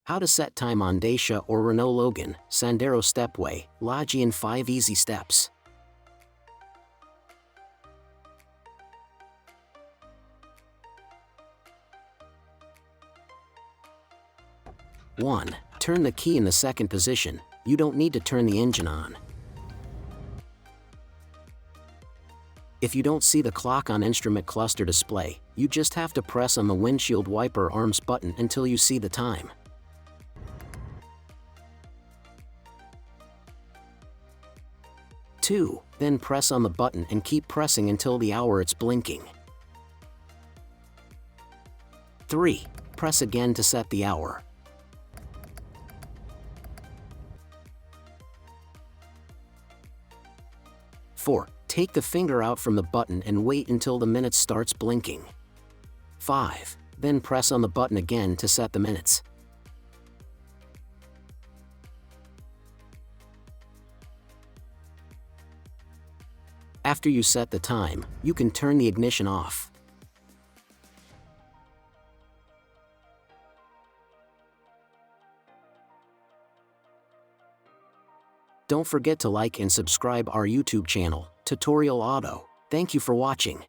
How to set time on Dacia or Renault Logan, Sandero Stepway, Lodgy in 5 easy steps. One. Turn the key in the second position. You don't need to turn the engine on. If you don't see the clock on instrument cluster display, you just have to press on the windshield wiper arms button until you see the time. 2. Then press on the button and keep pressing until the hour it's blinking. 3. Press again to set the hour. 4. Take the finger out from the button and wait until the minute starts blinking. 5. Then press on the button again to set the minutes. After you set the time, you can turn the ignition off. Don't forget to like and subscribe our YouTube channel, Tutorial Auto. Thank you for watching.